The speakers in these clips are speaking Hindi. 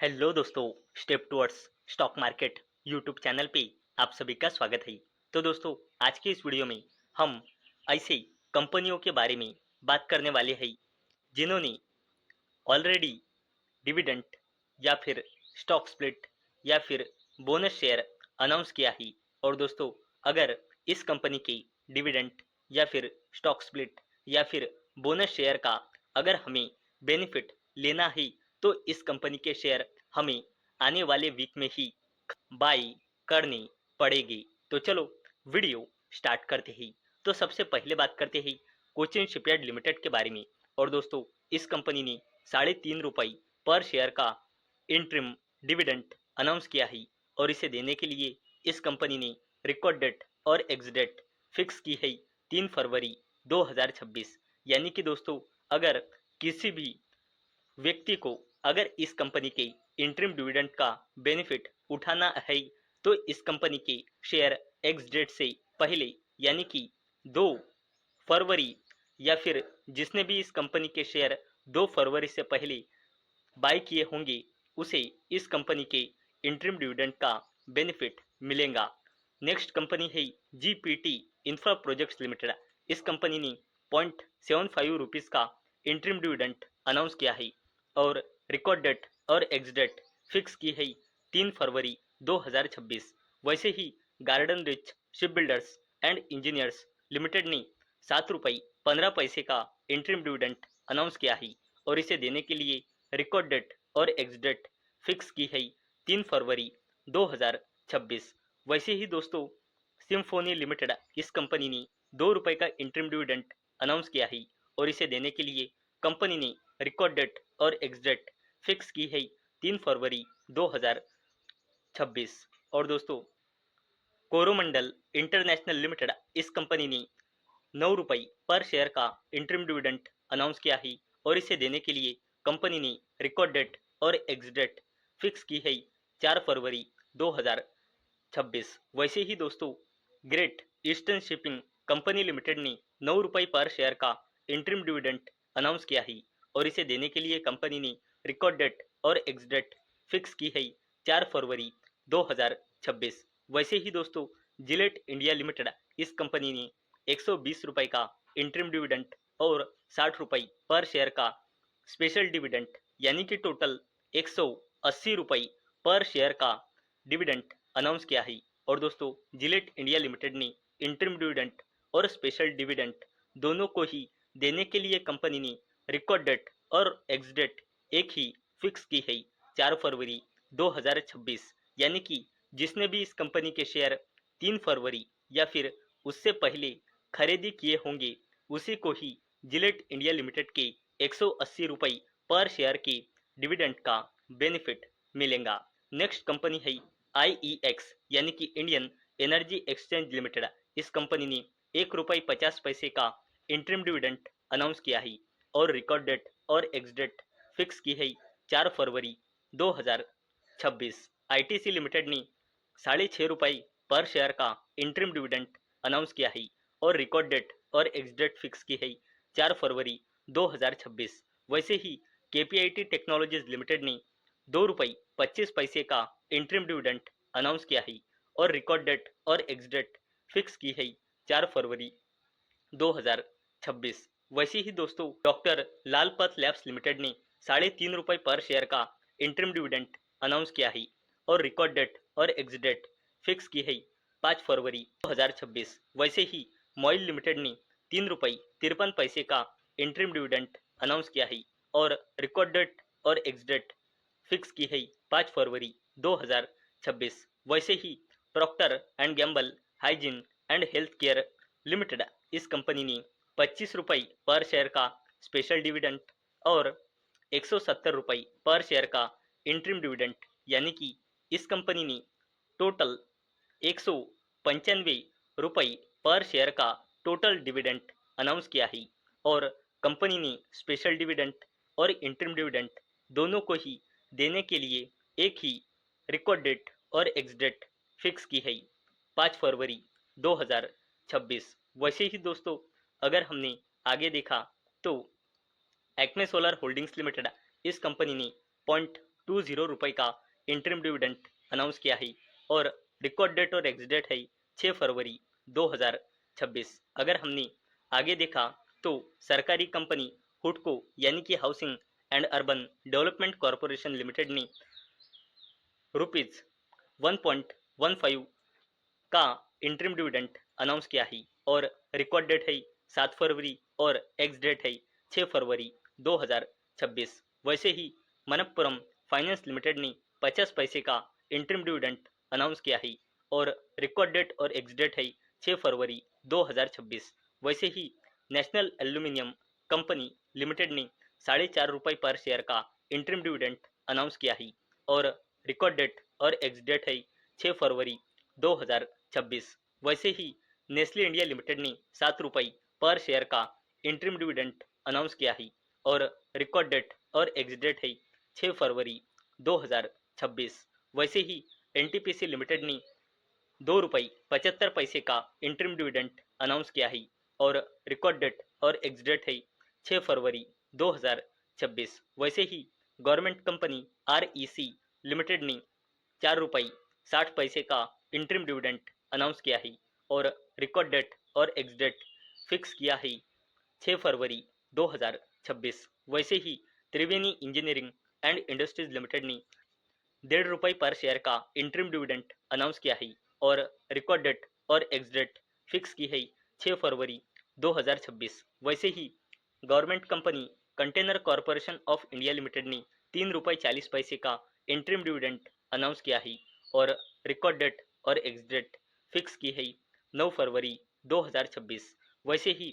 हेलो दोस्तों, step towards stock market YouTube channel पे आप सभी का स्वागत है। तो दोस्तों, आज के इस वीडियो में हम ऐसे कंपनियों के बारे में बात करने वाले हैं जिन्होंने ऑलरेडी डिविडेंड या फिर स्टॉक स्प्लिट या फिर बोनस शेयर अनाउंस किया है। और दोस्तों, अगर इस कंपनी के डिविडेंड या फिर स्टॉक स्प्लिट या फिर बोनस शेयर का अगर हमें बेनिफिट लेना है तो इस कंपनी के शेयर हमें आने वाले वीक में ही बाई करनी पड़ेगी। तो चलो वीडियो स्टार्ट करते हैं। तो सबसे पहले बात करते हैं कोचिन शिपयार्ड लिमिटेड के बारे में। और दोस्तों, इस कंपनी ने ₹3.5 पर शेयर का इंटरिम डिविडेंड अनाउंस किया है और इसे देने के लिए इस कंपनी ने रिकॉर्ड डेट और एग्ज डेट फिक्स की है 3 फरवरी 2026। यानी कि दोस्तों, अगर किसी भी व्यक्ति को अगर इस कंपनी के इंटरिम डिविडेंड का बेनिफिट उठाना है तो इस कंपनी के शेयर एक्स डेट से पहले यानी कि 2 फरवरी या फिर जिसने भी इस कंपनी के शेयर 2 फरवरी से पहले बाय किए होंगे उसे इस कंपनी के इंटरिम डिविडेंड का बेनिफिट मिलेगा। नेक्स्ट कंपनी है जीपीटी इंफ्रा प्रोजेक्ट्स लिमिटेड। इस कंपनी ने ₹0.75 का इंटरिम डिविडेंड अनाउंस किया है और रिकॉर्ड डेट और एग्ज डेट फिक्स की है 3 फरवरी 2026। वैसे ही Garden Reach shipbuilders and engineers limited ने ₹7.15 का इंटरिम डिविडेंड अनाउंस किया है और इसे देने के लिए रिकॉर्ड डेट और एग्ज डेट फिक्स की है 3 फरवरी 2026। वैसे ही दोस्तों, सिम्फोनी लिमिटेड इस कंपनी ने ₹2 का इंटरिम डिविडेंड अनाउंस किया है और इसे देने के लिए कंपनी ने रिकॉर्ड डेट और एग्ज डेट फिक्स की है 3 फरवरी 2026। और दोस्तों, कोरोमंडल इंटरनेशनल लिमिटेड इस कंपनी ने ₹9 पर शेयर का इंटरिम डिविडेंड अनाउंस किया है और इसे देने के लिए कंपनी ने रिकॉर्ड डेट और एग्ज डेट फिक्स की है 4 फरवरी 2026। वैसे ही दोस्तों, great eastern shipping company limited ने ₹9 पर शेयर का इंटरिम डिविडेंड अनाउंस किया है और इसे देने के लिए कंपनी ने रिकॉर्ड डेट और एग्ज डेट फिक्स की है 4 फरवरी 2026। वैसे ही दोस्तों, जिलेट इंडिया लिमिटेड इस कंपनी ने ₹120 का इंटरिम डिविडेंड और ₹60 पर शेयर का स्पेशल डिविडेंड यानी कि टोटल ₹180 पर शेयर का डिविडेंड अनाउंस किया है। और दोस्तों, जिलेट इंडिया लिमिटेड ने इंटरिम डिविडेंड और स्पेशल डिविडेंड दोनों को ही देने के लिए कंपनी ने रिकॉर्ड डेट और एग्ज डेट एक ही फिक्स की है 4 फरवरी 2026। यानी कि जिसने भी इस कंपनी के शेयर 3 फरवरी या फिर उससे पहले खरीदी किए होंगे उसी को ही जिलेट इंडिया लिमिटेड के ₹180 पर शेयर के डिविडेंड का बेनिफिट मिलेगा। नेक्स्ट कंपनी है आईईएक्स यानी कि इंडियन एनर्जी एक्सचेंज लिमिटेड। इस कंपनी ने ₹1.50 का इंटरिम डिविडेंड अनाउंस किया है और रिकॉर्ड डेट और एग्ज डेट फिक्स की है 4 फरवरी 2026। आईटीसी लिमिटेड ने ₹6.50 पर शेयर का इंटरिम डिविडेंड अनाउंस किया है और रिकॉर्ड डेट और एग्ज डेट फिक्स की है 4 फरवरी 2026। वैसे ही केपीआईटी टेक्नोलॉजीज लिमिटेड ने ₹2.25 का इंटरिम डिविडेंड अनाउंस किया है और रिकॉर्ड डेट और एग्ज डेट फिक्स की है 4 फरवरी 2026। वैसे ही दोस्तों, डॉक्टर लाल पथ लैब्स लिमिटेड ने ₹3.5 पर शेयर का इंटरिम डिविडेंड अनाउंस किया है और रिकॉर्ड डेट और एग्ज डेट फिक्स की है 5 फरवरी 2026। वैसे ही मॉइल लिमिटेड ने ₹3.53 का इंटरिम डिविडेंड अनाउंस किया है और रिकॉर्ड डेट और एग्ज डेट फिक्स की है 5 फरवरी 2026। वैसे ही Procter and Gamble hygiene and health care limited इस कंपनी ने ₹25 पर शेयर का स्पेशल डिविडेंड और ₹170 पर शेयर का इंटरिम डिविडेंड यानी कि इस कंपनी ने टोटल ₹195 पर शेयर का टोटल डिविडेंड अनाउंस किया है और कंपनी ने स्पेशल डिविडेंड और इंटरिम डिविडेंड दोनों को ही देने के लिए एक ही रिकॉर्ड डेट और एग्ज डेट फिक्स की है 5 फरवरी 2026। वैसे ही दोस्तों, अगर हमने आगे देखा तो एक्मे सोलर होल्डिंग्स लिमिटेड इस कंपनी ने ₹20 का इंटरिम डिविडेंड अनाउंस किया है और रिकॉर्ड डेट और एग्ज डेट है 6 फरवरी 2026। अगर हमने आगे देखा तो सरकारी कंपनी हुडको यानी कि housing and urban development corporation limited ने रुपीज 1.15 का इंटरिम डिविडेंड अनाउंस किया है और रिकॉर्ड डेट है 7 फरवरी और एक्स डेट है 6 फरवरी 2026। वैसे ही मनप्पुरम फाइनेंस लिमिटेड ने 50 पैसे का इंटरिम डिविडेंड अनाउंस किया है और रिकॉर्ड डेट और एक्स डेट है 6 फरवरी 2026। वैसे ही नेशनल एल्यूमिनियम कंपनी लिमिटेड ने ₹4.5 पर शेयर का इंटरिम डिविडेंड अनाउंस किया है और रिकॉर्ड डेट और एक्स डेट है 6 फरवरी 2026। वैसे ही नेस्ले इंडिया लिमिटेड ने ₹7 पर शेयर का इंटरिम डिविडेंड अनाउंस किया है और रिकॉर्ड डेट और एक्स डेट है 6 फरवरी 2026। वैसे ही एनटीपीसी लिमिटेड ने ₹2.75 का इंटरिम डिविडेंड अनाउंस किया है और रिकॉर्ड डेट और एक्स डेट है 6 फरवरी 2026। वैसे ही गवर्नमेंट कंपनी आरईसी लिमिटेड ने ₹4.60 का इंटरिम डिविडेंड अनाउंस किया है और रिकॉर्ड डेट और एक्स डेट फिक्स किया है 6 फरवरी 2026। वैसे ही त्रिवेणी इंजीनियरिंग एंड इंडस्ट्रीज लिमिटेड ने ₹1.50 पर शेयर का इंटरिम डिविडेंड अनाउंस किया है और रिकॉर्ड डेट और एक्स डेट फिक्स की है 6 फरवरी 2026। वैसे ही government company container corporation of India limited ने ₹3.40 का इंटरिम डिविडेंड अनाउंस किया है और रिकॉर्ड डेट और एक्स डेट फिक्स की है 9 फरवरी 2026। वैसे ही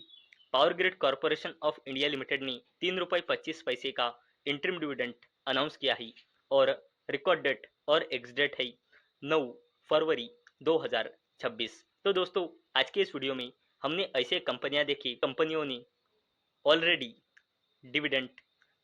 power grid corporation of India limited ने ₹3.25 का इंटरिम डिविडेंड अनाउंस किया है और रिकॉर्ड डेट और एक्स डेट है 9 फरवरी 2026। तो दोस्तों आज के इस वीडियो में हमने ऐसे कंपनियां देखी, कंपनियों ने ऑलरेडी डिविडेंड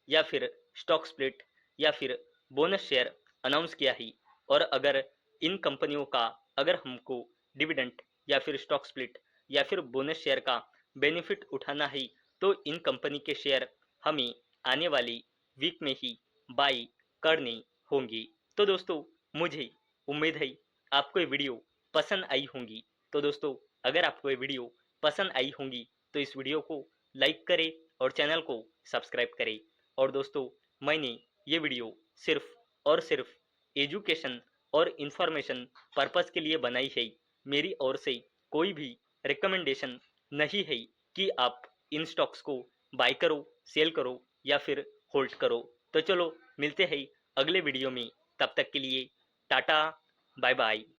या फिर स्टॉक स्प्लिट या फिर बोनस शेयर अनाउंस किया है और अगर इन कंपनियों का अगर हमको डिविडेंड या फिर स्टॉक स्प्लिट या फिर बोनस शेयर का बेनिफिट उठाना है तो इन कंपनी के शेयर हमें आने वाली वीक में ही बाई करने होंगी। तो दोस्तों मुझे उम्मीद है आपको ये वीडियो पसंद आई होंगी। तो दोस्तों अगर आपको ये वीडियो पसंद आई होंगी तो इस वीडियो को लाइक करें और चैनल को सब्सक्राइब करें। और दोस्तों मैंने ये वीडियो सिर्फ और सिर्फ एजुकेशन और इंफॉर्मेशन पर्पस के लिए बनाई है। मेरी ओर से कोई भी रिकमेंडेशन नहीं है कि आप इन स्टॉक्स को बाय करो, सेल करो या फिर होल्ड करो। तो चलो मिलते हैं अगले वीडियो में, तब तक के लिए टाटा, बाय बाय।